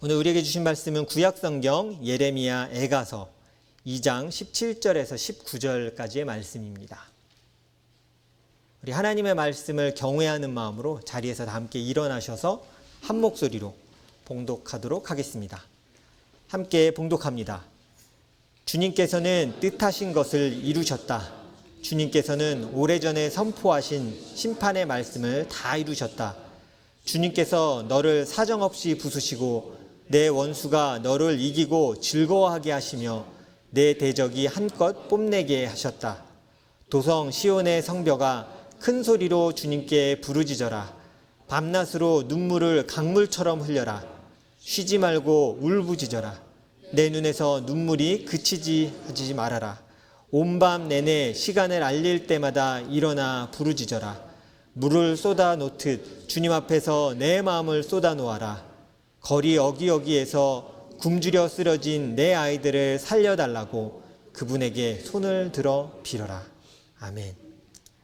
오늘 우리에게 주신 말씀은 구약성경 예레미야 애가서 2장 17절에서 19절까지의 말씀입니다. 우리 하나님의 말씀을 경외하는 마음으로 자리에서 다 함께 일어나셔서 한 목소리로 봉독하도록 하겠습니다. 함께 봉독합니다. 주님께서는 뜻하신 것을 이루셨다. 주님께서는 오래전에 선포하신 심판의 말씀을 다 이루셨다. 주님께서 너를 사정없이 부수시고 내 원수가 너를 이기고 즐거워하게 하시며 내 대적이 한껏 뽐내게 하셨다. 도성 시온의 성벽아 큰 소리로 주님께 부르짖어라. 밤낮으로 눈물을 강물처럼 흘려라. 쉬지 말고 울부짖어라. 내 눈에서 눈물이 그치지 하지 말아라. 온 밤 내내 시간을 알릴 때마다 일어나 부르짖어라. 물을 쏟아 놓듯 주님 앞에서 내 마음을 쏟아 놓아라. 거리 어기어기에서 굶주려 쓰러진 내 아이들을 살려달라고 그분에게 손을 들어 빌어라. 아멘.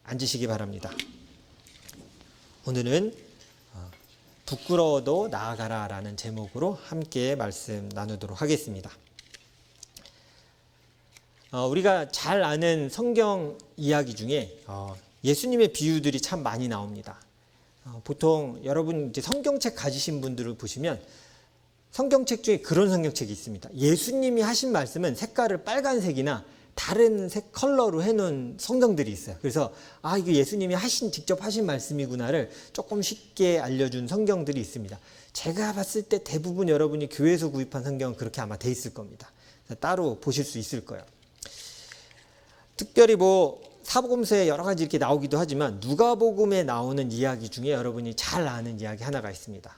앉으시기 바랍니다. 오늘은 부끄러워도 나아가라 라는 제목으로 함께 말씀 나누도록 하겠습니다. 우리가 잘 아는 성경 이야기 중에 예수님의 비유들이 참 많이 나옵니다. 보통 여러분 이제 성경책 가지신 분들을 보시면 성경책 중에 그런 성경책이 있습니다. 예수님이 하신 말씀은 색깔을 빨간색이나 다른 색 컬러로 해놓은 성경들이 있어요. 그래서 이거 예수님이 직접 하신 말씀이구나를 조금 쉽게 알려준 성경들이 있습니다. 제가 봤을 때 대부분 여러분이 교회에서 구입한 성경은 그렇게 아마 돼 있을 겁니다. 따로 보실 수 있을 거예요. 특별히 사복음서에 여러 가지 이렇게 나오기도 하지만 누가복음에 나오는 이야기 중에 여러분이 잘 아는 이야기 하나가 있습니다.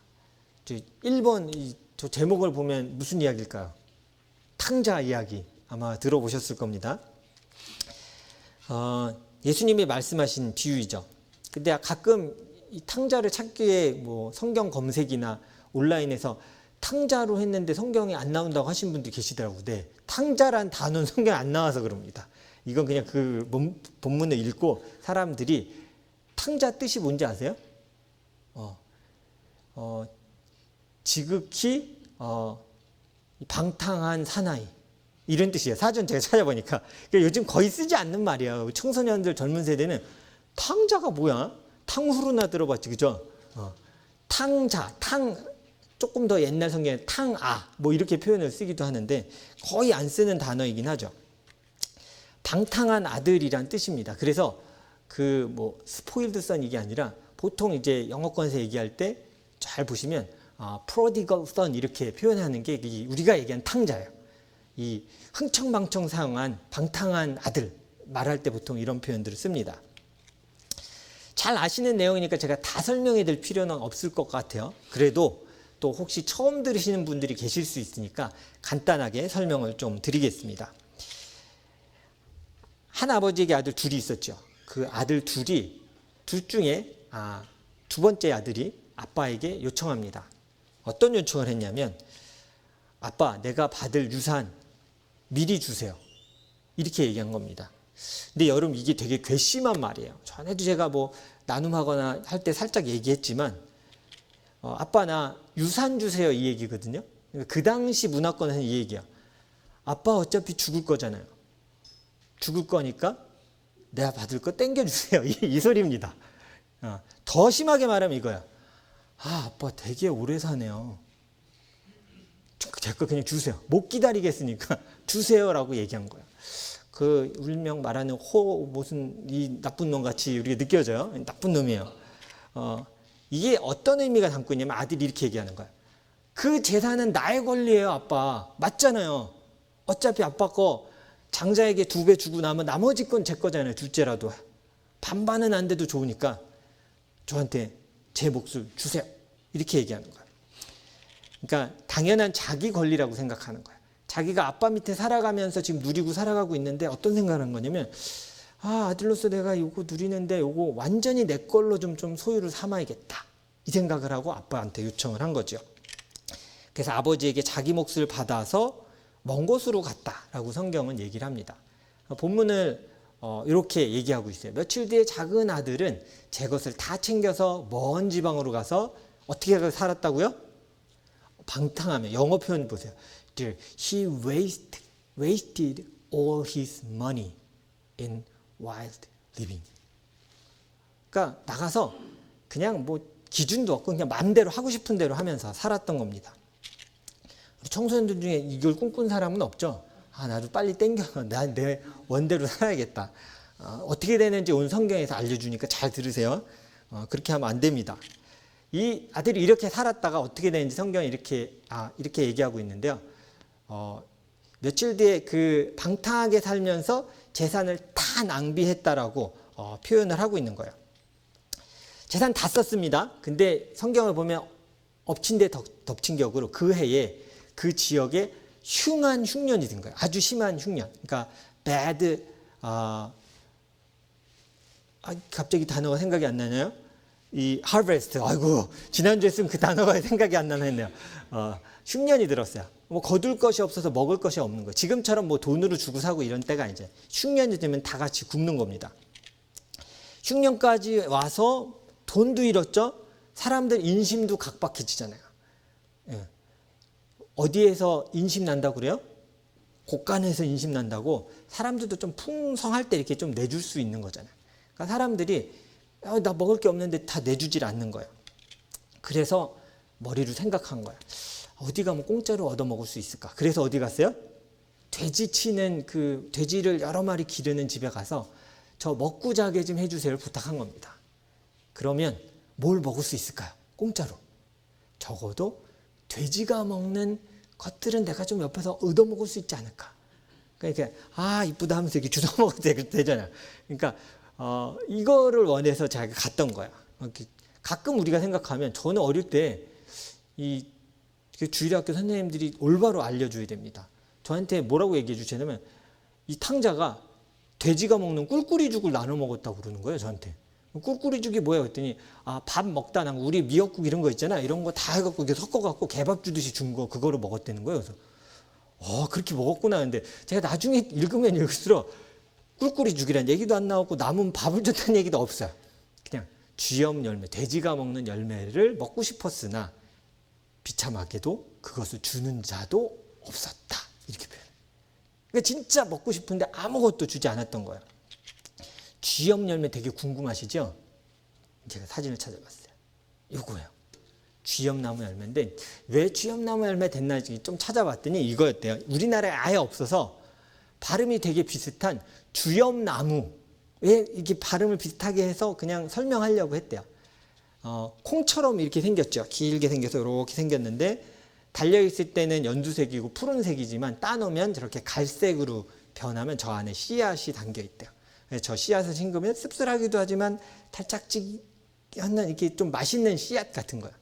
1번 저 제목을 보면 무슨 이야기일까요? 탕자 이야기 아마 들어보셨을 겁니다. 예수님이 말씀하신 비유이죠. 근데 가끔 이 탕자를 찾기 위해 성경 검색이나 온라인에서 탕자로 했는데 성경에 안 나온다고 하신 분들이 계시더라고요. 네, 탕자란 단어는 성경에 안 나와서 그럽니다. 이건 그냥 그 본문을 읽고 사람들이 탕자 뜻이 뭔지 아세요? 지극히 방탕한 사나이 이런 뜻이에요. 사전 제가 찾아보니까. 요즘 거의 쓰지 않는 말이에요. 청소년들 젊은 세대는 탕자가 뭐야? 탕후루나 들어봤지, 그죠? 탕자, 조금 더 옛날 성경에 탕아 이렇게 표현을 쓰기도 하는데 거의 안 쓰는 단어이긴 하죠. 방탕한 아들이란 뜻입니다. 그래서 스포일드 선 이게 아니라 보통 이제 영어권에서 얘기할 때 잘 보시면 prodigal son 이렇게 표현하는 게 우리가 얘기하는 탕자예요. 이 흥청망청 사용한 방탕한 아들 말할 때 보통 이런 표현들을 씁니다. 잘 아시는 내용이니까 제가 다 설명해 드릴 필요는 없을 것 같아요. 그래도 또 혹시 처음 들으시는 분들이 계실 수 있으니까 간단하게 설명을 좀 드리겠습니다. 한 아버지에게 아들 둘이 있었죠. 그 아들 둘 중에 두 번째 아들이 아빠에게 요청합니다. 어떤 요청을 했냐면 아빠 내가 받을 유산 미리 주세요. 이렇게 얘기한 겁니다. 근데 여러분 이게 되게 괘씸한 말이에요. 전에도 제가 나눔하거나 할 때 살짝 얘기했지만 아빠 나 유산 주세요 이 얘기거든요. 그 당시 문화권에서는 이 얘기야. 아빠 어차피 죽을 거잖아요. 죽을 거니까 내가 받을 거 땡겨주세요. 이 소리입니다. 더 심하게 말하면 이거야. 아빠 되게 오래 사네요. 제 거 그냥 주세요. 못 기다리겠으니까 주세요라고 얘기한 거야. 그 울명 말하는 무슨 이 나쁜 놈 같이 우리가 느껴져요. 나쁜 놈이에요. 이게 어떤 의미가 담고 있냐면 아들이 이렇게 얘기하는 거야. 그 재산은 나의 권리예요, 아빠. 맞잖아요. 어차피 아빠 거 장자에게 2배 주고 나면 나머지 건 제 거잖아요. 둘째라도. 반반은 안 돼도 좋으니까 저한테 제 몫을 주세요. 이렇게 얘기하는 거예요. 그러니까 당연한 자기 권리라고 생각하는 거예요. 자기가 아빠 밑에 살아가면서 지금 누리고 살아가고 있는데 어떤 생각을 한 거냐면 아들로서 내가 이거 누리는데 이거 완전히 내 걸로 좀 소유를 삼아야겠다. 이 생각을 하고 아빠한테 요청을 한 거죠. 그래서 아버지에게 자기 몫을 받아서 먼 곳으로 갔다라고 성경은 얘기를 합니다. 본문을 이렇게 얘기하고 있어요. 며칠 뒤에 작은 아들은 제 것을 다 챙겨서 먼 지방으로 가서 어떻게 살았다고요? 방탕하며. 영어 표현 보세요. He wasted all his money in wild living. 그러니까 나가서 그냥 뭐 기준도 없고 그냥 마음대로 하고 싶은 대로 하면서 살았던 겁니다. 청소년들 중에 이걸 꿈꾼 사람은 없죠. 나도 빨리 땡겨. 내 원대로 살아야겠다. 어떻게 되는지 오늘 성경에서 알려주니까 잘 들으세요. 그렇게 하면 안 됩니다. 이 아들이 이렇게 살았다가 어떻게 되는지 성경이 이렇게 얘기하고 있는데요. 며칠 뒤에 그 방탕하게 살면서 재산을 다 낭비했다라고 표현을 하고 있는 거예요. 재산 다 썼습니다. 근데 성경을 보면 엎친 데 덮친 격으로 그 해에 그 지역에 흉한 흉년이 든 거예요. 아주 심한 흉년. 그러니까 bad, 갑자기 단어가 생각이 안 나네요. 이 harvest. 아이고, 지난주에 쓴 그 단어가 생각이 안 나네요. 흉년이 들었어요. 뭐 거둘 것이 없어서 먹을 것이 없는 거예요. 지금처럼 뭐 돈으로 주고 사고 이런 때가 이제 흉년이 되면 다 같이 굶는 겁니다. 흉년까지 와서 돈도 잃었죠. 사람들 인심도 각박해지잖아요. 예. 어디에서 인심 난다고 그래요? 곳간에서 인심 난다고. 사람들도 좀 풍성할 때 이렇게 좀 내줄 수 있는 거잖아요. 그러니까 사람들이 나 먹을 게 없는데 다 내주질 않는 거예요. 그래서 머리로 생각한 거예요. 어디 가면 공짜로 얻어먹을 수 있을까? 그래서 어디 갔어요? 돼지 치는 그 돼지를 여러 마리 기르는 집에 가서 저 먹고 자게 좀 해주세요 부탁한 겁니다. 그러면 뭘 먹을 수 있을까요? 공짜로. 적어도 돼지가 먹는 것들은 내가 좀 옆에서 얻어먹을 수 있지 않을까. 그러니까 이쁘다 하면서 이렇게 주워 먹어도 되잖아요. 그러니까 이거를 원해서 자기가 갔던 거야. 가끔 우리가 생각하면 저는 어릴 때 이 주일학교 선생님들이 올바로 알려줘야 됩니다. 저한테 뭐라고 얘기해 주시냐면 이 탕자가 돼지가 먹는 꿀꿀이죽을 나눠 먹었다고 그러는 거예요. 저한테. 꿀꿀이죽이 뭐예요? 그랬더니 밥 먹다 난 우리 미역국 이런 거 있잖아. 이런 거 다 해갖고 이렇게 섞어갖고 개밥 주듯이 준 거 그거를 먹었다는 거예요. 그래서 그렇게 먹었구나 하는데 제가 나중에 읽으면 읽을수록 꿀꿀이죽이라는 얘기도 안 나오고 남은 밥을 줬다는 얘기도 없어요. 그냥 쥐염 열매, 돼지가 먹는 열매를 먹고 싶었으나 비참하게도 그것을 주는 자도 없었다. 이렇게 표현해요. 그러니까 진짜 먹고 싶은데 아무것도 주지 않았던 거예요. 쥐염 열매 되게 궁금하시죠? 제가 사진을 찾아봤어요. 이거예요. 쥐염나무 열매인데 왜 쥐염나무 열매 됐나 좀 찾아봤더니 이거였대요. 우리나라에 아예 없어서 발음이 되게 비슷한 주염나무에 이렇게 발음을 비슷하게 해서 그냥 설명하려고 했대요. 콩처럼 이렇게 생겼죠. 길게 생겨서 이렇게 생겼는데 달려있을 때는 연두색이고 푸른색이지만 따놓으면 저렇게 갈색으로 변하면 저 안에 씨앗이 담겨있대요. 저 씨앗을 심으면 씁쓸하기도 하지만 달짝지근한 이렇게 좀 맛있는 씨앗 같은 거예요.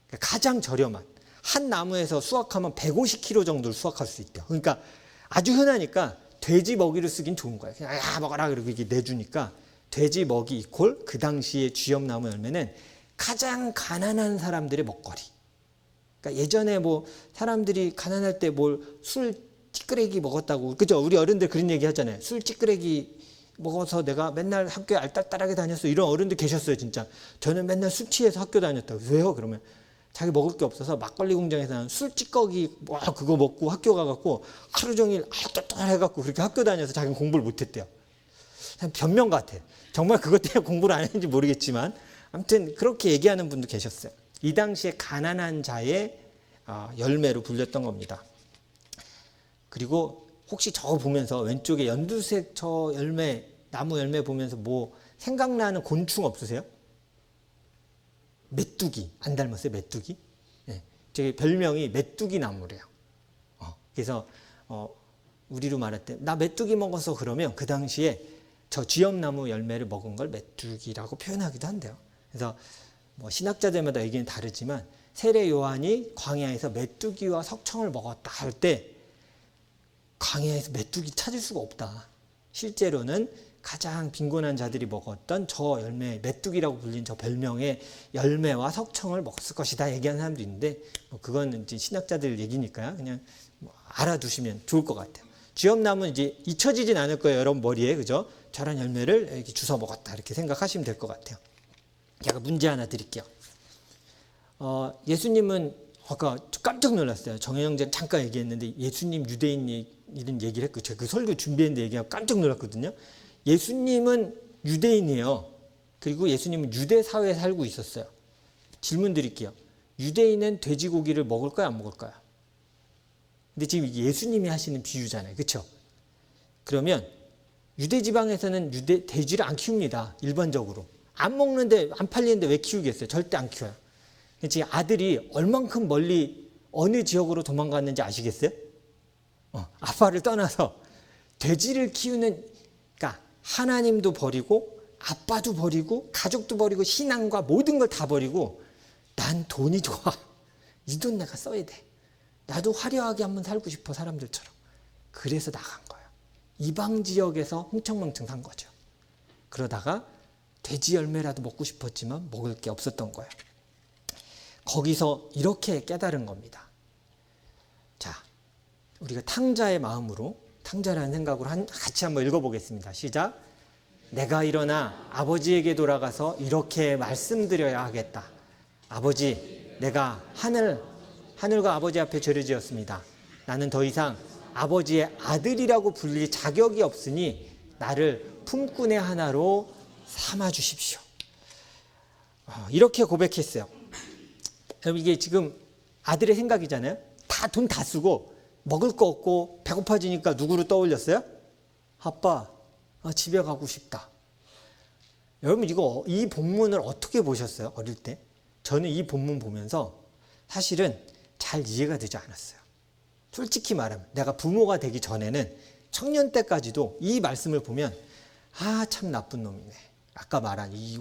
그러니까 가장 저렴한 한 나무에서 수확하면 150kg 정도를 수확할 수 있대요. 그러니까 아주 흔하니까 돼지 먹이를 쓰긴 좋은 거예요. 그냥 먹어라 그러고 이렇게 내주니까 돼지 먹이 이퀄 그 당시에 쥐염나무 열매는 가장 가난한 사람들의 먹거리. 그러니까 예전에 뭐 사람들이 가난할 때 뭘 술 찌끄레기 먹었다고 그죠? 우리 어른들 그런 얘기 하잖아요. 술 찌끄레기 먹어서 내가 맨날 학교에 알딸딸하게 다녔어. 이런 어른들 계셨어요, 진짜. 저는 맨날 술 취해서 학교 다녔다고. 왜요? 그러면 자기 먹을 게 없어서 막걸리 공장에서 나는 술 찌꺼기 그거 먹고 학교 가갖고 하루 종일 알딸딸 해갖고 그렇게 학교 다녀서 자기는 공부를 못했대요. 변명 같아. 정말 그것 때문에 공부를 안 했는지 모르겠지만 아무튼 그렇게 얘기하는 분도 계셨어요. 이 당시에 가난한 자의 열매로 불렸던 겁니다. 그리고 혹시 저거 보면서 왼쪽에 연두색 저 열매, 나무 열매 보면서 뭐 생각나는 곤충 없으세요? 메뚜기. 안 닮았어요? 메뚜기? 네. 제 별명이 메뚜기 나무래요. 그래서 우리로 말할 때 나 메뚜기 먹어서 그러면 그 당시에 저 쥐염나무 열매를 먹은 걸 메뚜기라고 표현하기도 한대요. 그래서 뭐 신학자들마다 의견이 다르지만 세례 요한이 광야에서 메뚜기와 석청을 먹었다 할 때 광야에서 메뚜기 찾을 수가 없다. 실제로는 가장 빈곤한 자들이 먹었던 저 열매, 메뚜기라고 불린 저 별명의 열매와 석청을 먹었을 것이다 얘기하는 사람도 있는데 뭐 그건 이제 신학자들 얘기니까요. 그냥 뭐 알아두시면 좋을 것 같아요. 쥐염나무는 이제 잊혀지진 않을 거예요. 여러분 머리에. 그죠? 저런 열매를 이렇게 주워 먹었다 이렇게 생각하시면 될 것 같아요. 제가 문제 하나 드릴게요. 예수님은 아까 깜짝 놀랐어요. 정혜영제 잠깐 얘기했는데 예수님 유대인 이런 얘기를 했고 제가 그 설교 준비했는데 얘기하고 깜짝 놀랐거든요. 예수님은 유대인이에요. 그리고 예수님은 유대 사회에 살고 있었어요. 질문 드릴게요. 유대인은 돼지고기를 먹을까요? 안 먹을까요? 근데 지금 예수님이 하시는 비유잖아요. 그렇죠? 그러면 유대 지방에서는 돼지를 안 키웁니다. 일반적으로. 안 먹는데 안 팔리는데 왜 키우겠어요? 절대 안 키워요. 지금 아들이 얼만큼 멀리 어느 지역으로 도망갔는지 아시겠어요? 아빠를 떠나서 돼지를 키우는, 그러니까 하나님도 버리고 아빠도 버리고 가족도 버리고 신앙과 모든 걸 다 버리고 난 돈이 좋아. 이 돈 내가 써야 돼. 나도 화려하게 한번 살고 싶어 사람들처럼. 그래서 나간 거예요. 이방 지역에서 흥청망청 산 거죠. 그러다가 돼지 열매라도 먹고 싶었지만 먹을 게 없었던 거예요. 거기서 이렇게 깨달은 겁니다. 자, 우리가 탕자의 마음으로, 탕자라는 생각으로 같이 한번 읽어보겠습니다. 시작. 내가 일어나 아버지에게 돌아가서 이렇게 말씀드려야 하겠다. 아버지, 내가 하늘과 아버지 앞에 죄를 지었습니다. 나는 더 이상 아버지의 아들이라고 불릴 자격이 없으니 나를 품꾼의 하나로 삼아 주십시오. 이렇게 고백했어요. 여러분, 이게 지금 아들의 생각이잖아요. 돈 다 쓰고 먹을 거 없고 배고파지니까 누구를 떠올렸어요? 아빠, 집에 가고 싶다. 여러분, 이 본문을 어떻게 보셨어요? 어릴 때? 저는 이 본문 보면서 사실은 잘 이해가 되지 않았어요. 솔직히 말하면 내가 부모가 되기 전에는 청년 때까지도 이 말씀을 보면 참 나쁜 놈이네. 아까 말한 이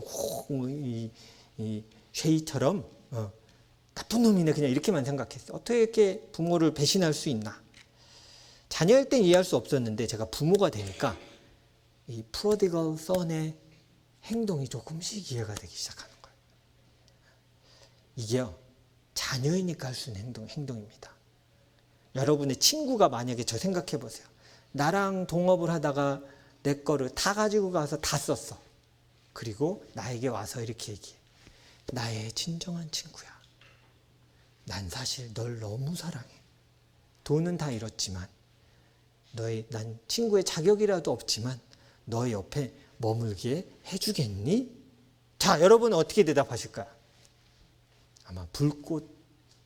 쉐이처럼 나쁜 놈이네. 그냥 이렇게만 생각했어요. 어떻게 이렇게 부모를 배신할 수 있나. 자녀일 땐 이해할 수 없었는데 제가 부모가 되니까 이 프로디걸 선의 행동이 조금씩 이해가 되기 시작하는 거예요. 이게요, 자녀이니까 할 수 있는 행동입니다. 여러분의 친구가 만약에 저 생각해 보세요. 나랑 동업을 하다가 내 거를 다 가지고 가서 다 썼어. 그리고 나에게 와서 이렇게 얘기해. 나의 진정한 친구야. 난 사실 널 너무 사랑해. 돈은 다 잃었지만 난 친구의 자격이라도 없지만 너의 옆에 머물게 해주겠니? 자, 여러분 어떻게 대답하실까요? 아마 불꽃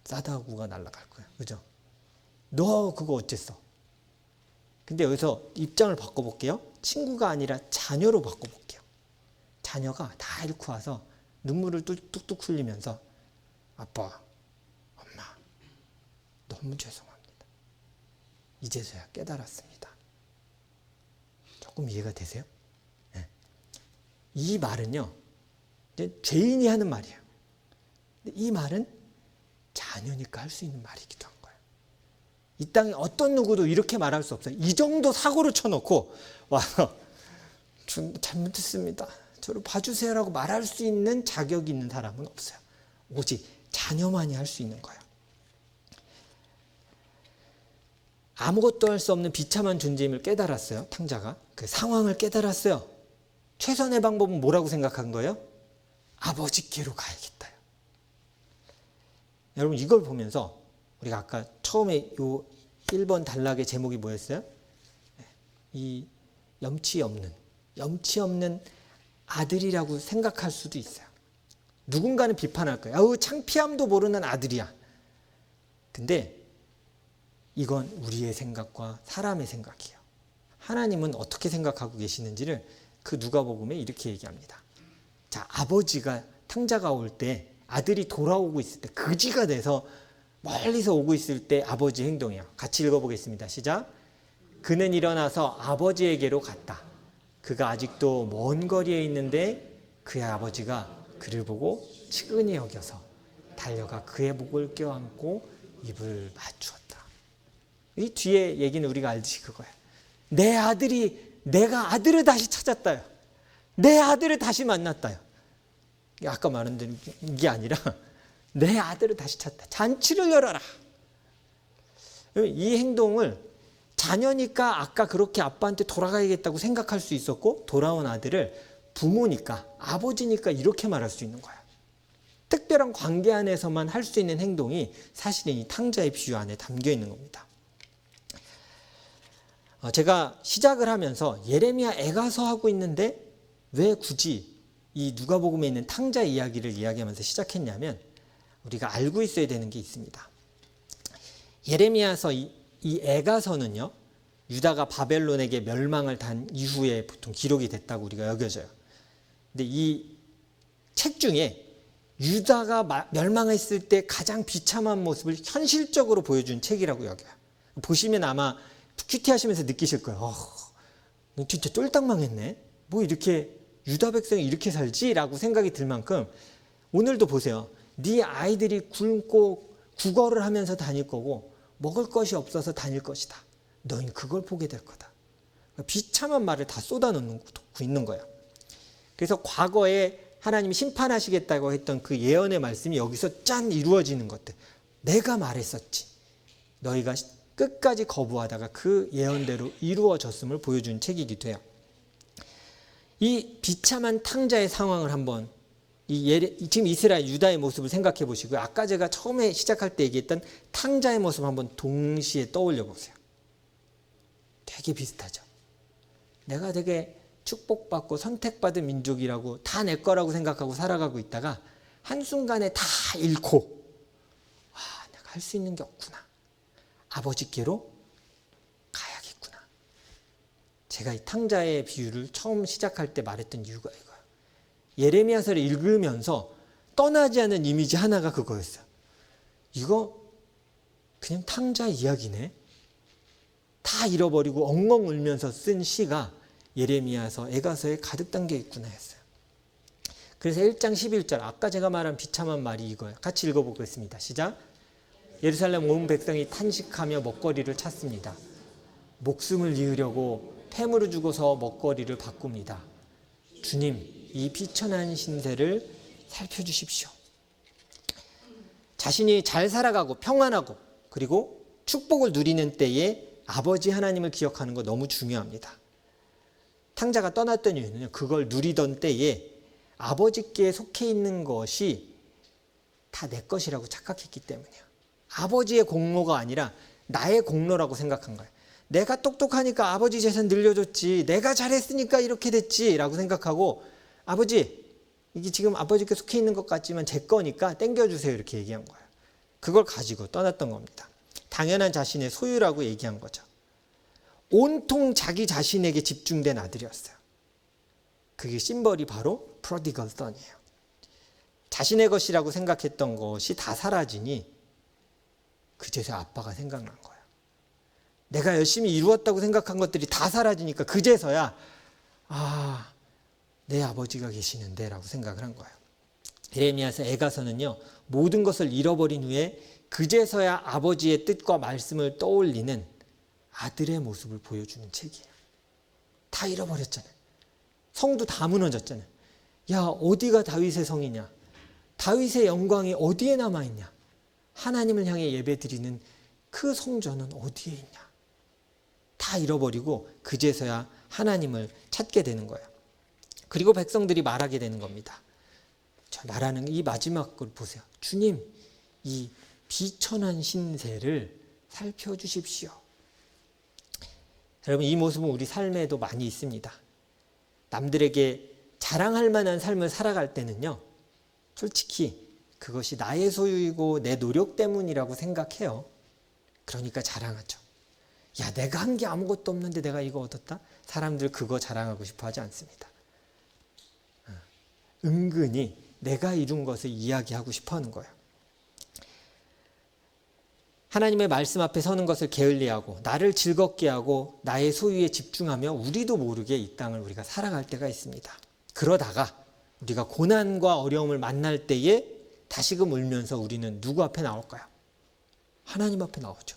싸다구가 날아갈 거예요. 그죠? 너 그거 어쨌어? 근데 여기서 입장을 바꿔볼게요. 친구가 아니라 자녀로 바꿔볼게요. 자녀가 다 잃고 와서 눈물을 뚝뚝 흘리면서 아빠, 엄마, 너무 죄송합니다. 이제서야 깨달았습니다. 조금 이해가 되세요? 네. 이 말은요, 죄인이 하는 말이에요. 근데 이 말은 자녀니까 할 수 있는 말이기도 한 거예요. 이 땅에 어떤 누구도 이렇게 말할 수 없어요. 이 정도 사고를 쳐놓고 와서 잘못했습니다. 저를 봐주세요라고 말할 수 있는 자격이 있는 사람은 없어요. 오직 자녀만이 할 수 있는 거예요. 아무것도 할 수 없는 비참한 존재임을 깨달았어요. 탕자가. 그 상황을 깨달았어요. 최선의 방법은 뭐라고 생각한 거예요? 아버지께로 가야겠다. 여러분, 이걸 보면서 우리가 아까 처음에 요 1번 단락의 제목이 뭐였어요? 이 염치 없는 아들이라고 생각할 수도 있어요. 누군가는 비판할 거예요. 아우, 창피함도 모르는 아들이야. 근데 이건 우리의 생각과 사람의 생각이에요. 하나님은 어떻게 생각하고 계시는지를 그 누가복음에 이렇게 얘기합니다. 자, 아버지가 탕자가 올 때 아들이 돌아오고 있을 때 그지가 돼서 멀리서 오고 있을 때 아버지의 행동이에요. 같이 읽어보겠습니다. 시작. 그는 일어나서 아버지에게로 갔다. 그가 아직도 먼 거리에 있는데 그의 아버지가 그를 보고 측은히 여겨서 달려가 그의 목을 껴안고 입을 맞추었다. 이 뒤에 얘기는 우리가 알듯이 그거예요. 내가 아들을 다시 찾았다요. 내 아들을 다시 만났다요. 아까 말한 게 아니라 내 아들을 다시 찾다. 잔치를 열어라. 이 행동을 자녀니까 아까 그렇게 아빠한테 돌아가야겠다고 생각할 수 있었고, 돌아온 아들을 부모니까, 아버지니까 이렇게 말할 수 있는 거야. 특별한 관계 안에서만 할 수 있는 행동이 사실은 이 탕자의 비유 안에 담겨 있는 겁니다. 제가 시작을 하면서 예레미야 애가서 하고 있는데 왜 굳이 이 누가복음에 있는 탕자 이야기를 이야기하면서 시작했냐면 우리가 알고 있어야 되는 게 있습니다. 예레미야서 이 애가서는요, 유다가 바벨론에게 멸망을 단 이후에 보통 기록이 됐다고 우리가 여겨져요. 근데 이 책 중에 유다가 멸망했을 때 가장 비참한 모습을 현실적으로 보여준 책이라고 여겨요. 보시면 아마 큐티 하시면서 느끼실 거예요. 진짜 쫄딱 망했네. 뭐 이렇게 유다 백성이 이렇게 살지? 라고 생각이 들 만큼 오늘도 보세요. 네 아이들이 굶고 구걸을 하면서 다닐 거고 먹을 것이 없어서 다닐 것이다. 너희는 그걸 보게 될 거다. 비참한 말을 다 쏟아놓고 있는 거예요. 그래서 과거에 하나님이 심판하시겠다고 했던 그 예언의 말씀이 여기서 짠 이루어지는 것들. 내가 말했었지. 너희가 끝까지 거부하다가 그 예언대로 이루어졌음을 보여준 책이기도 해요. 이 비참한 탕자의 상황을 한번 지금 이스라엘 유다의 모습을 생각해 보시고요. 아까 제가 처음에 시작할 때 얘기했던 탕자의 모습 한번 동시에 떠올려 보세요. 되게 비슷하죠. 내가 되게 축복받고 선택받은 민족이라고 다 내 거라고 생각하고 살아가고 있다가 한순간에 다 잃고 내가 할 수 있는 게 없구나. 아버지께로 가야겠구나. 제가 이 탕자의 비유를 처음 시작할 때 말했던 이유가 이거예요. 예레미야서를 읽으면서 떠나지 않은 이미지 하나가 그거였어요. 이거 그냥 탕자 이야기네. 다 잃어버리고 엉엉 울면서 쓴 시가 예레미야서 애가서에 가득 담겨 있구나 했어요. 그래서 1장 11절 아까 제가 말한 비참한 말이 이거예요. 같이 읽어보겠습니다. 시작. 예루살렘 온 백성이 탄식하며 먹거리를 찾습니다. 목숨을 이으려고 폐물을 주고서 먹거리를 바꿉니다. 주님, 이 비천한 신세를 살펴주십시오. 자신이 잘 살아가고 평안하고 그리고 축복을 누리는 때에 아버지 하나님을 기억하는 거 너무 중요합니다. 탕자가 떠났던 이유는 그걸 누리던 때에 아버지께 속해 있는 것이 다 내 것이라고 착각했기 때문이에요. 아버지의 공로가 아니라 나의 공로라고 생각한 거예요. 내가 똑똑하니까 아버지 재산 늘려줬지. 내가 잘했으니까 이렇게 됐지. 라고 생각하고 아버지, 이게 지금 아버지께 속해 있는 것 같지만 제 거니까 땡겨주세요. 이렇게 얘기한 거예요. 그걸 가지고 떠났던 겁니다. 당연한 자신의 소유라고 얘기한 거죠. 온통 자기 자신에게 집중된 아들이었어요. 그게 심벌이 바로 프로디걸 선이에요. 자신의 것이라고 생각했던 것이 다 사라지니 그제서야 아빠가 생각난 거예요. 내가 열심히 이루었다고 생각한 것들이 다 사라지니까 그제서야 내 아버지가 계시는데 라고 생각을 한 거예요. 예레미야서 애가서는요, 모든 것을 잃어버린 후에 그제서야 아버지의 뜻과 말씀을 떠올리는 아들의 모습을 보여주는 책이에요. 다 잃어버렸잖아요. 성도 다 무너졌잖아요. 야, 어디가 다윗의 성이냐? 다윗의 영광이 어디에 남아있냐? 하나님을 향해 예배드리는 그 성전은 어디에 있냐? 다 잃어버리고 그제서야 하나님을 찾게 되는 거예요. 그리고 백성들이 말하게 되는 겁니다. 저 말하는 이 마지막 걸 보세요. 주님, 이 비천한 신세를 살펴주십시오. 여러분, 이 모습은 우리 삶에도 많이 있습니다. 남들에게 자랑할 만한 삶을 살아갈 때는요, 솔직히 그것이 나의 소유이고 내 노력 때문이라고 생각해요. 그러니까 자랑하죠. 야, 내가 한 게 아무것도 없는데 내가 이거 얻었다? 사람들 그거 자랑하고 싶어 하지 않습니다. 은근히 내가 이룬 것을 이야기하고 싶어 하는 거예요. 하나님의 말씀 앞에 서는 것을 게을리하고 나를 즐겁게 하고 나의 소유에 집중하며 우리도 모르게 이 땅을 우리가 살아갈 때가 있습니다. 그러다가 우리가 고난과 어려움을 만날 때에 다시금 울면서 우리는 누구 앞에 나올까요? 하나님 앞에 나오죠.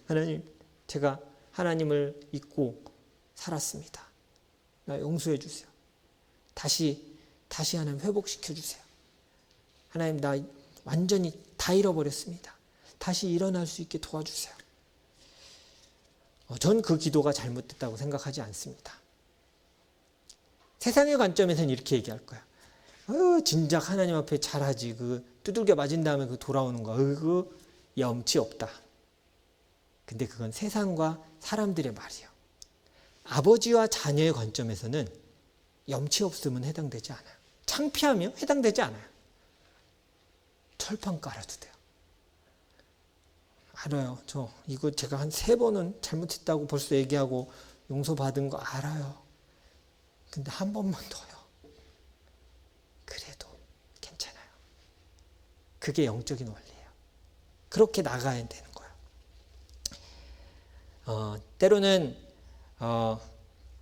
하나님, 제가 하나님을 잊고 살았습니다. 나 용서해 주세요. 다시 하나님 회복시켜 주세요. 하나님, 나 완전히 다 잃어버렸습니다. 다시 일어날 수 있게 도와주세요. 전 그 기도가 잘못됐다고 생각하지 않습니다. 세상의 관점에서는 이렇게 얘기할 거야. 진작 하나님 앞에 잘하지. 그 두들겨 맞은 다음에 그 돌아오는 거. 그 염치 없다. 근데 그건 세상과 사람들의 말이에요. 아버지와 자녀의 관점에서는 염치 없음은 해당되지 않아요. 창피하며 해당되지 않아요. 철판 깔아도 돼요. 알아요. 저 이거 제가 한 3번은 잘못했다고 벌써 얘기하고 용서받은 거 알아요. 근데 한 번만 더요. 그래도 괜찮아요. 그게 영적인 원리예요. 그렇게 나가야 되는 거예요. 때로는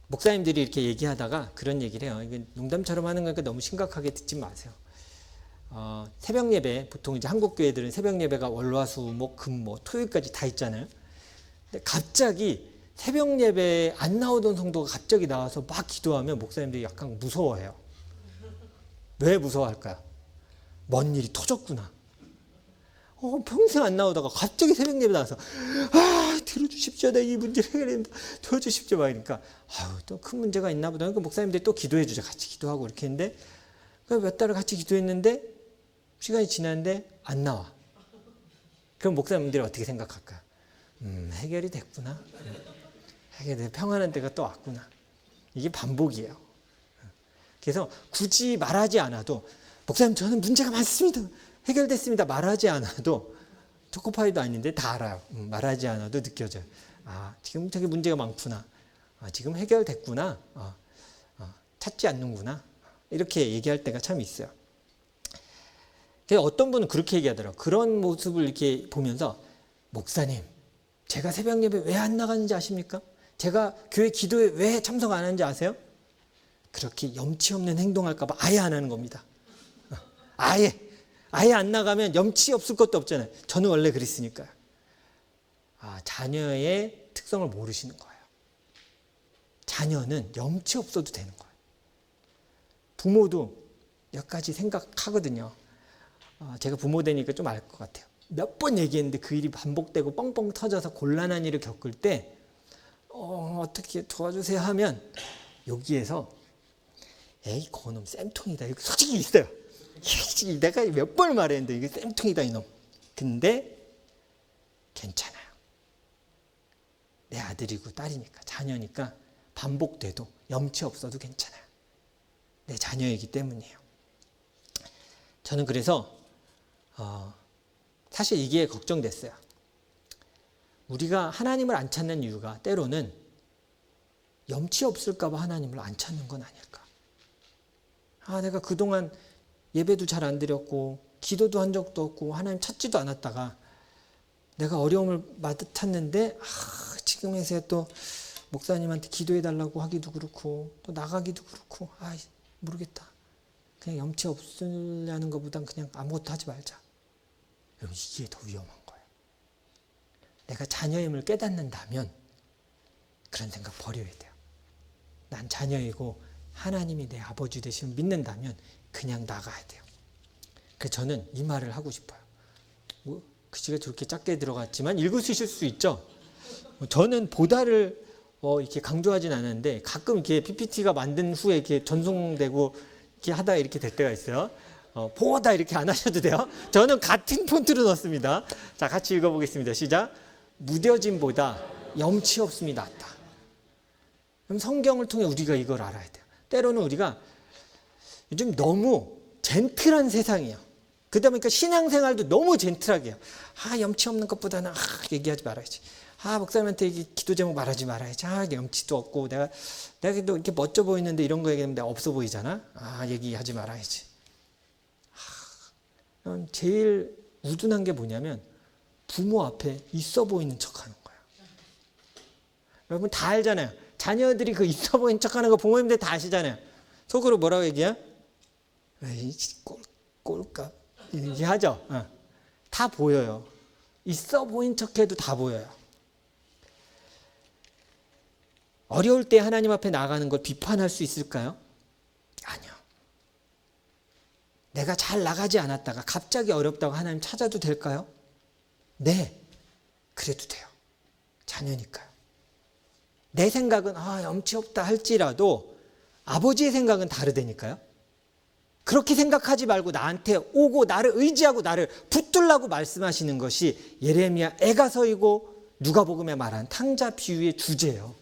목사님들이 이렇게 얘기하다가 그런 얘기를 해요. 이게 농담처럼 하는 거니까 너무 심각하게 듣지 마세요. 새벽 예배, 보통 이제 한국 교회들은 새벽 예배가 월화수목 금뭐 토요일까지 다 있잖아요. 근데 갑자기 새벽 예배에 안 나오던 성도가 갑자기 나와서 막 기도하면 목사님들이 약간 무서워해요. 왜 무서워할까요? 뭔 일이 터졌구나. 평생 안 나오다가 갑자기 새벽 예배 나와서 들어주십시오. 내가 이 문제를 해결했는데 도와주십시오. 막 이러니까 또 큰 문제가 있나 보다. 그러니까 목사님들이 또 기도해 주자. 같이 기도하고 이렇게 했는데 몇 달을 같이 기도했는데 시간이 지났는데 안 나와. 그럼 목사님들이 어떻게 생각할까요? 해결이 됐구나. 해결이 평안한 때가 또 왔구나. 이게 반복이에요. 그래서 굳이 말하지 않아도 목사님 저는 문제가 많습니다. 해결됐습니다. 말하지 않아도 초코파이도 아닌데 다 알아요. 말하지 않아도 느껴져요. 지금 되게 문제가 많구나. 지금 해결됐구나. 찾지 않는구나. 이렇게 얘기할 때가 참 있어요. 어떤 분은 그렇게 얘기하더라고요. 그런 모습을 이렇게 보면서 목사님, 제가 새벽 예배 왜 안 나가는지 아십니까? 제가 교회 기도에 왜 참석 안 하는지 아세요? 그렇게 염치 없는 행동할까 봐 아예 안 하는 겁니다. 아예 안 나가면 염치 없을 것도 없잖아요. 저는 원래 그랬으니까요. 자녀의 특성을 모르시는 거예요. 자녀는 염치 없어도 되는 거예요. 부모도 몇 가지 생각하거든요. 제가 부모 되니까 좀 알 것 같아요. 몇 번 얘기했는데 그 일이 반복되고 뻥뻥 터져서 곤란한 일을 겪을 때 어떻게 도와주세요 하면 여기에서 에이 그놈 쌤통이다. 이거 솔직히 있어요. 내가 몇 번을 말했는데 이게 쌤통이다 이놈. 근데 괜찮아요. 내 아들이고 딸이니까 자녀니까 반복돼도 염치 없어도 괜찮아요. 내 자녀이기 때문이에요. 저는 그래서 사실 이게 걱정됐어요. 우리가 하나님을 안 찾는 이유가 때로는 염치 없을까 봐 하나님을 안 찾는 건 아닐까. 내가 그동안 예배도 잘 안 드렸고 기도도 한 적도 없고 하나님 찾지도 않았다가 내가 어려움을 맡았는데 지금에서야 또 목사님한테 기도해 달라고 하기도 그렇고 또 나가기도 그렇고 모르겠다. 그냥 염치 없으려는 것보단 그냥 아무것도 하지 말자. 여러분 이게 더 위험한 거예요. 내가 자녀임을 깨닫는다면 그런 생각 버려야 돼요. 난 자녀이고 하나님이 내 아버지 되심을 믿는다면 그냥 나가야 돼요. 그래서 저는 이 말을 하고 싶어요. 글씨가 저렇게 작게 들어갔지만 읽으실 수 있죠. 저는 보다를 이렇게 강조하진 않았는데 가끔 이렇게 PPT가 만든 후에 이렇게 전송되고 이렇게 하다 이렇게 될 때가 있어요. 보다 이렇게 안 하셔도 돼요. 저는 같은 폰트로 넣습니다. 자, 같이 읽어보겠습니다. 시작. 무뎌짐보다 염치 없음이 낫다. 그럼 성경을 통해 우리가 이걸 알아야 돼요. 때로는 우리가 요즘 너무 젠틀한 세상이에요. 그러다 보니까 신앙생활도 너무 젠틀하게 해요. 염치 없는 것보다는 얘기하지 말아야지. 목사님한테 기도 제목 말하지 말아야지. 염치도 없고 내가 또 이렇게 멋져 보이는데 이런 거 얘기하면 내가 없어 보이잖아. 얘기하지 말아야지. 제일 우둔한 게 뭐냐면 부모 앞에 있어 보이는 척하는 거예요. 여러분 다 알잖아요. 자녀들이 그 있어 보이는 척하는 거 부모님들 다 아시잖아요. 속으로 뭐라고 얘기해요? 꼴값 얘기하죠. 다 보여요. 있어 보인 척해도 다 보여요. 어려울 때 하나님 앞에 나가는 걸 비판할 수 있을까요? 아니요. 내가 잘 나가지 않았다가 갑자기 어렵다고 하나님 찾아도 될까요? 네, 그래도 돼요. 자녀니까요. 내 생각은 염치 없다 할지라도 아버지의 생각은 다르다니까요. 그렇게 생각하지 말고 나한테 오고 나를 의지하고 나를 붙들라고 말씀하시는 것이 예레미야 에가서이고 누가복음에 말한 탕자 비유의 주제예요.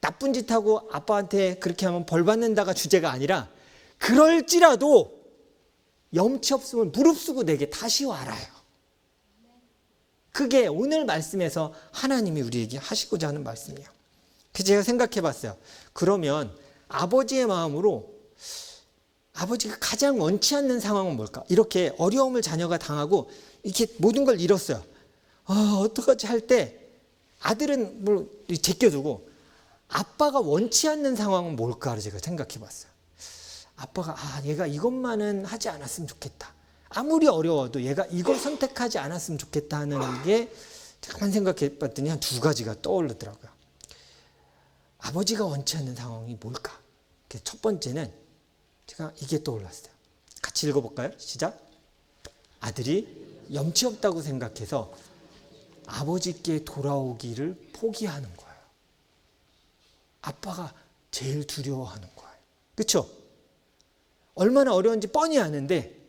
나쁜 짓 하고 아빠한테 그렇게 하면 벌 받는다가 주제가 아니라 그럴지라도 염치 없으면 무릅쓰고 내게 다시 와라요. 그게 오늘 말씀에서 하나님이 우리에게 하시고자 하는 말씀이에요. 그래서 제가 생각해 봤어요. 그러면 아버지의 마음으로 아버지가 가장 원치 않는 상황은 뭘까? 이렇게 어려움을 자녀가 당하고 이렇게 모든 걸 잃었어요. 어떡하지 할 때 아들은 뭘 제껴두고 아빠가 원치 않는 상황은 뭘까? 제가 생각해 봤어요. 아빠가 얘가 이것만은 하지 않았으면 좋겠다. 아무리 어려워도 얘가 이걸 선택하지 않았으면 좋겠다 하는 게 잠깐만 생각해 봤더니 한 두 가지가 떠오르더라고요. 아버지가 원치 않는 상황이 뭘까? 첫 번째는 제가 이게 떠올랐어요. 같이 읽어볼까요? 시작. 아들이 염치 없다고 생각해서 아버지께 돌아오기를 포기하는 거예요. 아빠가 제일 두려워하는 거예요. 그렇죠? 얼마나 어려운지 뻔히 아는데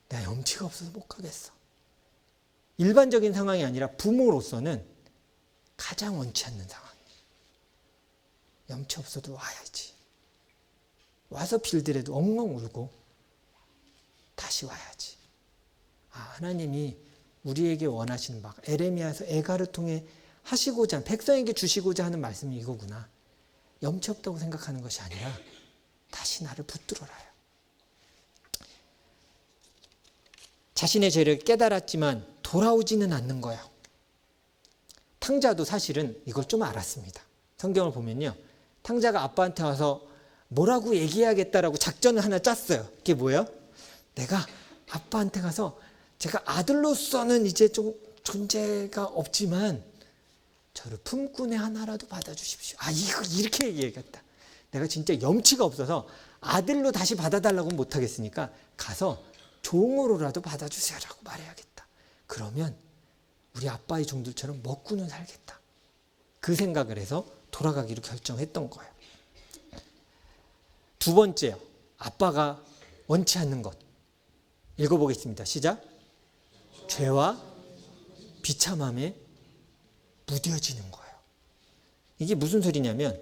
내가 염치가 없어서 못 가겠어. 일반적인 상황이 아니라 부모로서는 가장 원치 않는 상황이에요. 염치 없어도 와야지. 와서 빌드라도 엉엉 울고 다시 와야지. 하나님이 우리에게 원하시는 바 에레미야에서 에가를 통해 하시고자 백성에게 주시고자 하는 말씀이 이거구나. 염치 없다고 생각하는 것이 아니라 다시 나를 붙들어라요. 자신의 죄를 깨달았지만 돌아오지는 않는 거예요. 탕자도 사실은 이걸 좀 알았습니다. 성경을 보면요. 탕자가 아빠한테 와서 뭐라고 얘기해야겠다라고 작전을 하나 짰어요. 그게 뭐예요? 내가 아빠한테 가서 제가 아들로서는 이제 좀 존재가 없지만 저를 품꾼의 하나라도 받아주십시오. 이거 이렇게 얘기해야겠다. 내가 진짜 염치가 없어서 아들로 다시 받아달라고는 못하겠으니까 가서 종으로라도 받아주세요라고 말해야겠다. 그러면 우리 아빠의 종들처럼 먹고는 살겠다. 그 생각을 해서 돌아가기로 결정했던 거예요. 두 번째요. 아빠가 원치 않는 것. 읽어보겠습니다. 시작. 죄와 비참함에 무뎌지는 거예요. 이게 무슨 소리냐면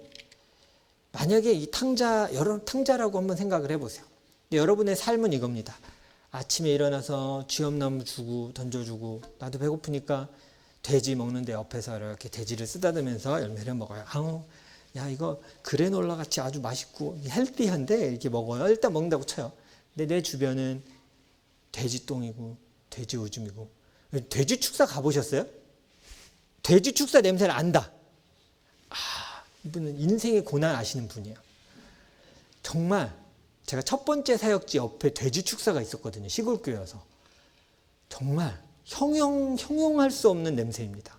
만약에 이 탕자라고 한번 생각을 해보세요. 여러분의 삶은 이겁니다. 아침에 일어나서 쥐엄나무 주고 던져주고 나도 배고프니까 돼지 먹는데 옆에서 이렇게 돼지를 쓰다듬으면서 열매를 먹어요. 야 이거 그래놀라 같이 아주 맛있고 헬디한데 이렇게 먹어요. 일단 먹는다고 쳐요. 근데 내 주변은 돼지 똥이고 돼지 오줌이고. 돼지 축사 가보셨어요? 돼지 축사 냄새를 안다. 이분은 인생의 고난 아시는 분이에요. 정말 제가 첫 번째 사역지 옆에 돼지 축사가 있었거든요. 시골교회여서. 정말 형용할 수 없는 냄새입니다.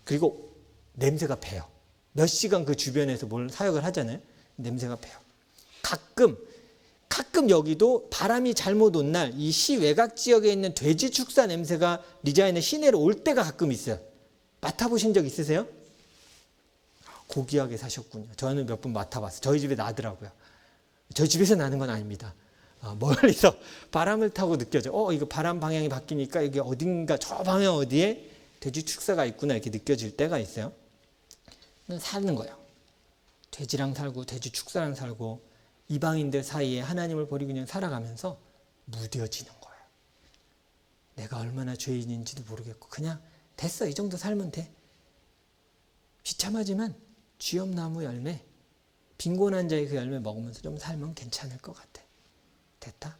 그리고 냄새가 배요. 몇 시간 그 주변에서 뭘 사역을 하잖아요. 냄새가 배요. 가끔 여기도 바람이 잘못 온 날 이 시 외곽 지역에 있는 돼지 축사 냄새가 리자인의 시내로 올 때가 가끔 있어요. 맡아보신 적 있으세요? 고귀하게 사셨군요. 저는 몇 번 맡아봤어요. 저희 집에 나더라고요. 저희 집에서 나는 건 아닙니다. 멀리서 바람을 타고 느껴져. 이거 바람 방향이 바뀌니까 이게 어딘가 저 방향 어디에 돼지 축사가 있구나 이렇게 느껴질 때가 있어요. 사는 거예요. 돼지랑 살고 돼지 축사랑 살고 이방인들 사이에 하나님을 버리고 그냥 살아가면서 무뎌지는 거예요. 내가 얼마나 죄인인지도 모르겠고 그냥 됐어 이 정도 살면 돼. 비참하지만 쥐엄나무 열매 빈곤한 자의 그 열매 먹으면서 좀 살면 괜찮을 것 같아. 됐다?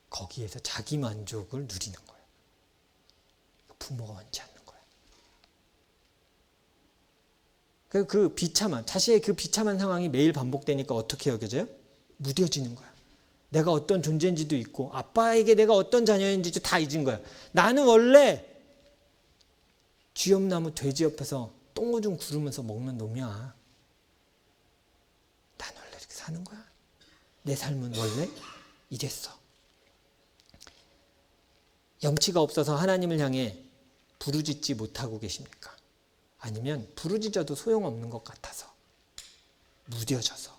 거기에서 자기 만족을 누리는 거예요. 부모가 원치 않는 거예요. 그 비참한, 자신의 그 비참한 상황이 매일 반복되니까 어떻게 여겨져요? 무뎌지는 거야. 내가 어떤 존재인지도 있고 아빠에게 내가 어떤 자녀인지도 다 잊은 거야. 나는 원래 쥐엄나무 돼지 옆에서 똥오줌 구르면서 먹는 놈이야. 난 원래 이렇게 사는 거야. 내 삶은 원래 이랬어. 염치가 없어서 하나님을 향해 부르짖지 못하고 계십니까? 아니면 부르짖어도 소용없는 것 같아서 무뎌져서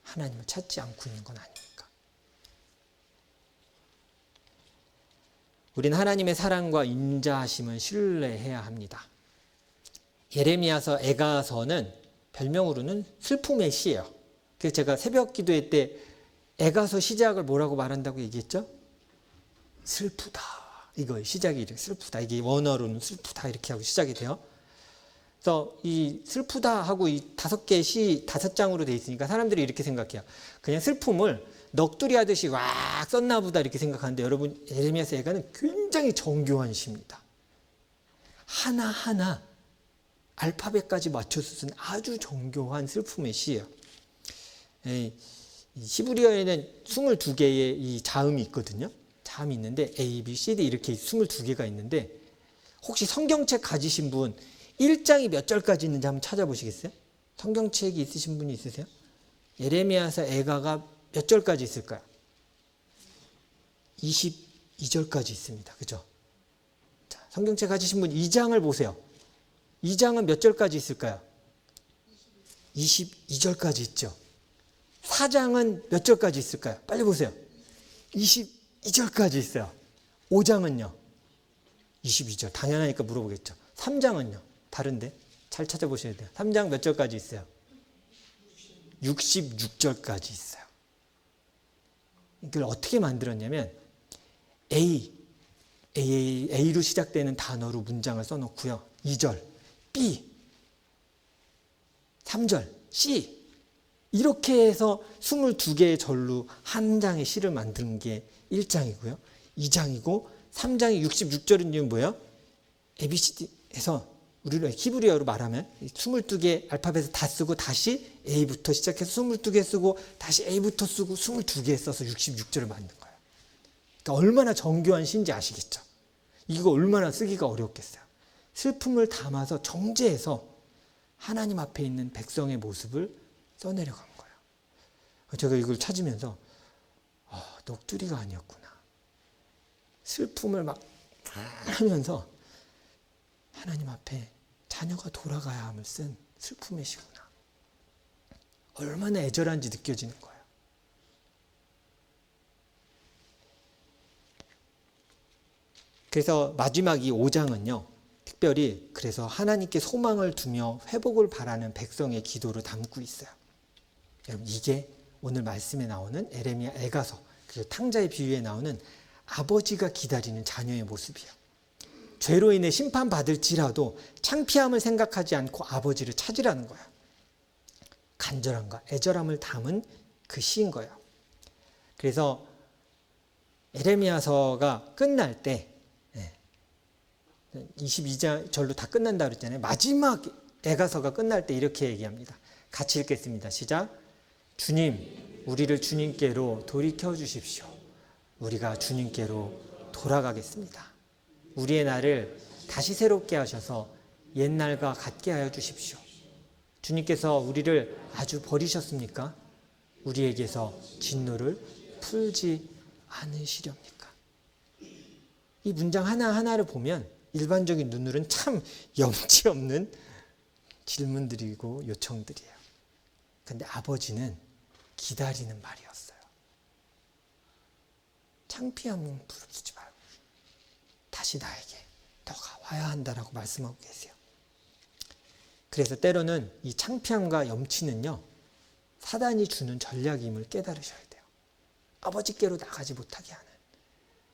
하나님을 찾지 않고 있는 건 아닙니까? 우린 하나님의 사랑과 인자하심을 신뢰해야 합니다. 예레미야서, 에가서는 별명으로는 슬픔의 시예요. 그래서 제가 새벽 기도회 때 에가서 시작을 뭐라고 말한다고 얘기했죠? 슬프다. 이거 시작이 이렇게 슬프다. 이게 원어로는 슬프다 이렇게 하고 시작이 돼요. 그래서 이 슬프다 하고 이 5개의 시 5장으로 돼 있으니까 사람들이 이렇게 생각해요. 그냥 슬픔을 넋두리 하듯이 왁 썼나 보다 이렇게 생각하는데, 여러분 예레미야서 에가는 굉장히 정교한 시입니다. 하나하나 알파벳까지 맞춰서 쓴 아주 정교한 슬픔의 시예요. 히브리어에는 22개의 이 자음이 있거든요. 자음이 있는데 A, B, C, D 이렇게 22개가 있는데, 혹시 성경책 가지신 분 1장이 몇 절까지 있는지 한번 찾아보시겠어요? 성경책이 있으신 분이 있으세요? 예레미야서 에가가 몇 절까지 있을까요? 22절까지 있습니다. 그죠? 자, 성경책 가지신 분 2장을 보세요. 2장은 몇 절까지 있을까요? 22절까지 있죠. 4장은 몇 절까지 있을까요? 빨리 보세요. 22절까지 있어요. 5장은요? 22절. 당연하니까 물어보겠죠. 3장은요? 다른데? 잘 찾아보셔야 돼요. 3장 몇 절까지 있어요? 66절까지 있어요. 이걸 어떻게 만들었냐면 A로 시작되는 단어로 문장을 써놓고요. 2절 B, 3절 C 이렇게 해서 22개의 절로 한 장의 시를 만드는 게 1장이고요. 2장이고 3장이 66절인 이유는 뭐예요? ABCD에서 우리로 히브리어로 말하면 22개 알파벳을 다 쓰고 다시 A부터 시작해서 22개 쓰고 다시 A부터 쓰고 22개 써서 66절을 만든 거예요. 그러니까 얼마나 정교한 시인지 아시겠죠? 이거 얼마나 쓰기가 어렵겠어요. 슬픔을 담아서 정제해서 하나님 앞에 있는 백성의 모습을 써내려간 거예요. 제가 이걸 찾으면서 넋두리가 아니었구나. 슬픔을 막 하면서 하나님 앞에 자녀가 돌아가야 함을 쓴 슬픔의 시구나. 얼마나 애절한지 느껴지는 거예요. 그래서 마지막 이 5장은요. 특별히 그래서 하나님께 소망을 두며 회복을 바라는 백성의 기도를 담고 있어요. 여러분 이게 오늘 말씀에 나오는 예레미야, 에가서, 그리고 탕자의 비유에 나오는 아버지가 기다리는 자녀의 모습이에요. 죄로 인해 심판받을지라도 창피함을 생각하지 않고 아버지를 찾으라는 거예요. 간절함과 애절함을 담은 그 시인 거예요. 그래서 예레미야서가 끝날 때 22장 절로 다 끝난다 그랬잖아요. 마지막 에가서가 끝날 때 이렇게 얘기합니다. 같이 읽겠습니다. 시작. 주님, 우리를 주님께로 돌이켜 주십시오. 우리가 주님께로 돌아가겠습니다. 우리의 날을 다시 새롭게 하셔서 옛날과 같게 하여 주십시오. 주님께서 우리를 아주 버리셨습니까? 우리에게서 진노를 풀지 않으시렵니까? 이 문장 하나하나를 보면 일반적인 눈으로는 참 염치 없는 질문들이고 요청들이에요. 그런데 아버지는 기다리는 말이었어요. 창피함은 부릅쓰지 말고 다시 나에게 너가 와야 한다라고 말씀하고 계세요. 그래서 때로는 이 창피함과 염치는요, 사단이 주는 전략임을 깨달으셔야 돼요. 아버지께로 나가지 못하게 하는,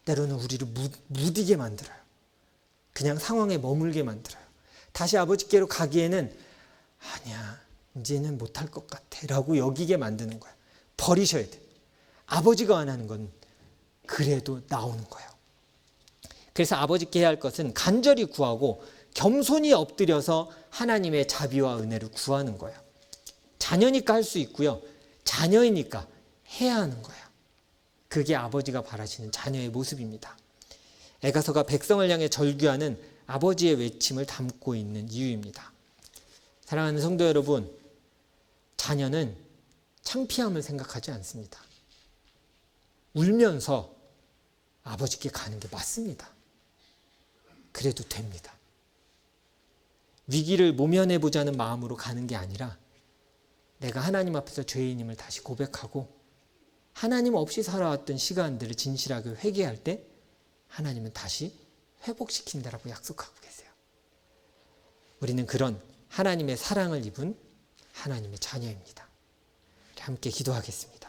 때로는 우리를 무디게 만들어요. 그냥 상황에 머물게 만들어요. 다시 아버지께로 가기에는 아니야, 이제는 못할 것 같아 라고 여기게 만드는 거예요. 버리셔야 돼요. 아버지가 원하는 건 그래도 나오는 거예요. 그래서 아버지께 해야 할 것은 간절히 구하고 겸손히 엎드려서 하나님의 자비와 은혜를 구하는 거예요. 자녀니까 할 수 있고요. 자녀이니까 해야 하는 거예요. 그게 아버지가 바라시는 자녀의 모습입니다. 에가서가 백성을 향해 절규하는 아버지의 외침을 담고 있는 이유입니다. 사랑하는 성도 여러분, 자녀는 창피함을 생각하지 않습니다. 울면서 아버지께 가는 게 맞습니다. 그래도 됩니다. 위기를 모면해보자는 마음으로 가는 게 아니라 내가 하나님 앞에서 죄인임을 다시 고백하고 하나님 없이 살아왔던 시간들을 진실하게 회개할 때 하나님은 다시 회복시킨다라고 약속하고 계세요. 우리는 그런 하나님의 사랑을 입은 하나님의 자녀입니다. 함께 기도하겠습니다.